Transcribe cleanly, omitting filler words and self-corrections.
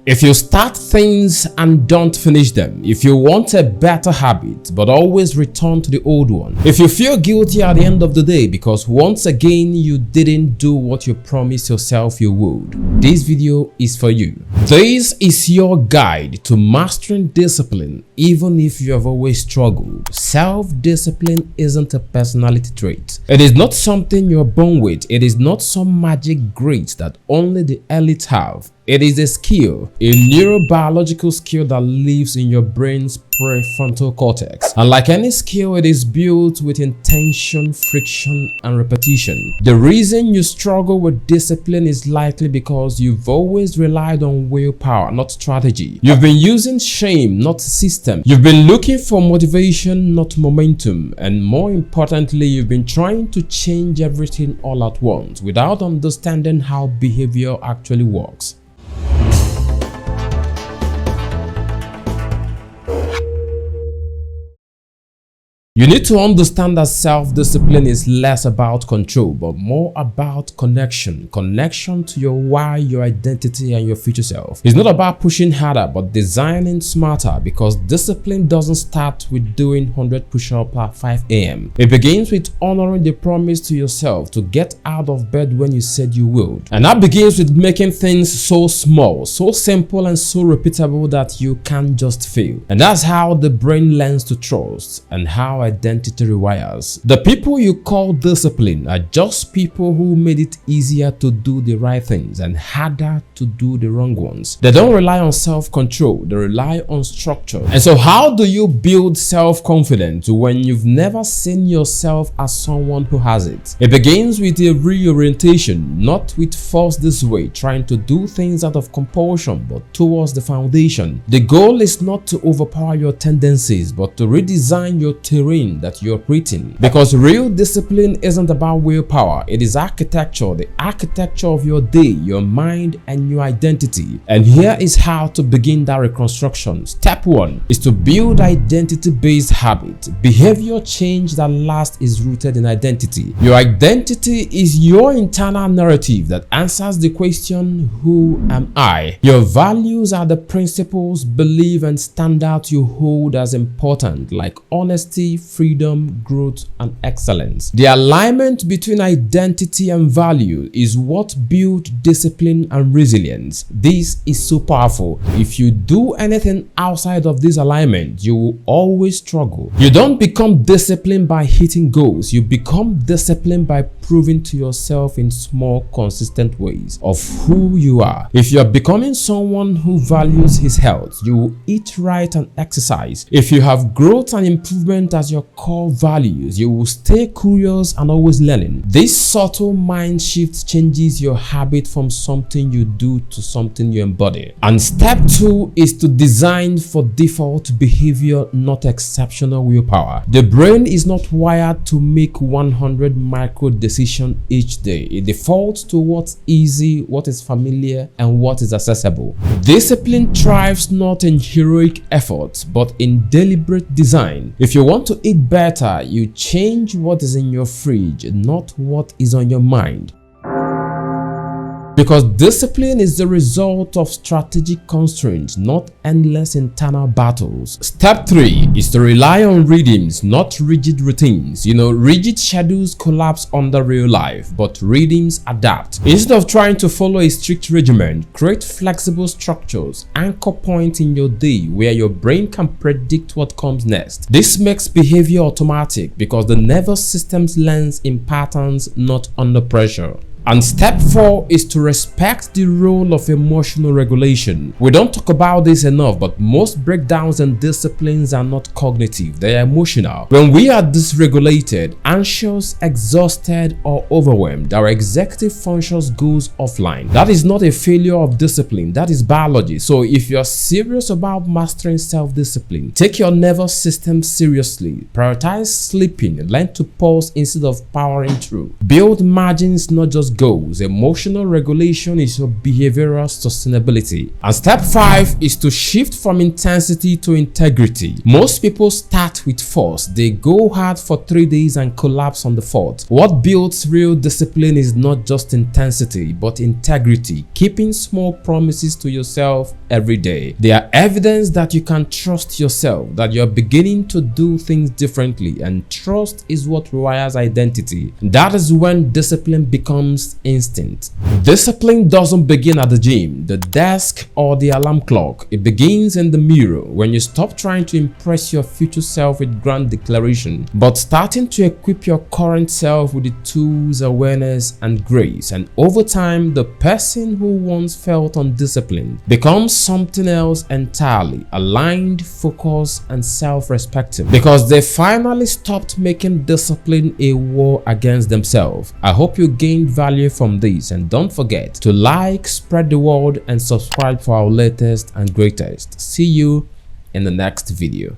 If you start things and don't finish them, if you want a better habit but always return to the old one, if you feel guilty at the end of the day because once again you didn't do what you promised yourself you would, this video is for you. This is your guide to mastering discipline even if you have always struggled. Self-discipline isn't a personality trait. It is not something you're born with. It is not some magic grace that only the elites have. It is a skill, a neurobiological skill that lives in your brain's prefrontal cortex. And like any skill, it is built with intention, friction, and repetition. The reason you struggle with discipline is likely because you've always relied on willpower, not strategy. You've been using shame, not system. You've been looking for motivation, not momentum. And more importantly, you've been trying to change everything all at once without understanding how behavior actually works. You need to understand that self-discipline is less about control, but more about connection. Connection to your why, your identity, and your future self. It's not about pushing harder, but designing smarter, because discipline doesn't start with doing 100 push-ups at 5 a.m. It begins with honoring the promise to yourself to get out of bed when you said you would. And that begins with making things so small, so simple, and so repeatable that you can't just fail. And that's how the brain learns to trust and how identity rewires. The people you call discipline are just people who made it easier to do the right things and harder to do the wrong ones. They don't rely on self-control, they rely on structure. And so how do you build self-confidence when you've never seen yourself as someone who has it? It begins with a reorientation, not with force this way, trying to do things out of compulsion, but towards the foundation. The goal is not to overpower your tendencies, but to redesign your terrain that you're creating. Because real discipline isn't about willpower, it is architecture, the architecture of your day, your mind, and your identity. And here is how to begin that reconstruction. Step 1 is to build identity-based habit. Behavior change that lasts is rooted in identity. Your identity is your internal narrative that answers the question, who am I? Your values are the principles, beliefs, and standards you hold as important, like honesty, freedom, growth, and excellence. The alignment between identity and value is what builds discipline and resilience. This is so powerful. If you do anything outside of this alignment, you will always struggle. You don't become disciplined by hitting goals. You become disciplined by proving to yourself in small, consistent ways of who you are. If you're becoming someone who values his health, you will eat right and exercise. If you have growth and improvement as your core values, you will stay curious and always learning. This subtle mind shift changes your habit from something you do to something you embody. And step 2 is to design for default behavior, not exceptional willpower. The brain is not wired to make 100 micro decisions each day. It defaults to what's easy, what is familiar, and what is accessible. Discipline thrives not in heroic efforts, but in deliberate design. If you want to eat better, you change what is in your fridge, not what is on your mind. Because discipline is the result of strategic constraints, not endless internal battles. Step 3 is to rely on rhythms, not rigid routines. Rigid schedules collapse under real life, but rhythms adapt. Instead of trying to follow a strict regimen, create flexible structures, anchor points in your day where your brain can predict what comes next. This makes behavior automatic because the nervous system learns in patterns, not under pressure. And step 4 is to respect the role of emotional regulation. We don't talk about this enough, but most breakdowns and disciplines are not cognitive, they are emotional. When we are dysregulated, anxious, exhausted, or overwhelmed, our executive functions goes offline. That is not a failure of discipline, that is biology. So if you're serious about mastering self-discipline, take your nervous system seriously. Prioritize sleeping, learn to pause instead of powering through. Build margins, not just goals. Emotional regulation is your behavioral sustainability. And step 5 is to shift from intensity to integrity. Most people start with force. They go hard for 3 days and collapse on the 4th. What builds real discipline is not just intensity, but integrity, keeping small promises to yourself every day. They are evidence that you can trust yourself, that you're beginning to do things differently, and trust is what rewires identity. That is when discipline becomes instinct. Discipline doesn't begin at the gym, the desk, or the alarm clock. It begins in the mirror, when you stop trying to impress your future self with grand declaration, but starting to equip your current self with the tools, awareness, and grace. And over time, the person who once felt undisciplined becomes something else entirely, aligned, focused, and self-respecting, because they finally stopped making discipline a war against themselves. I hope you gained value from this, and don't forget to like, spread the word, and subscribe for our latest and greatest. See you in the next video.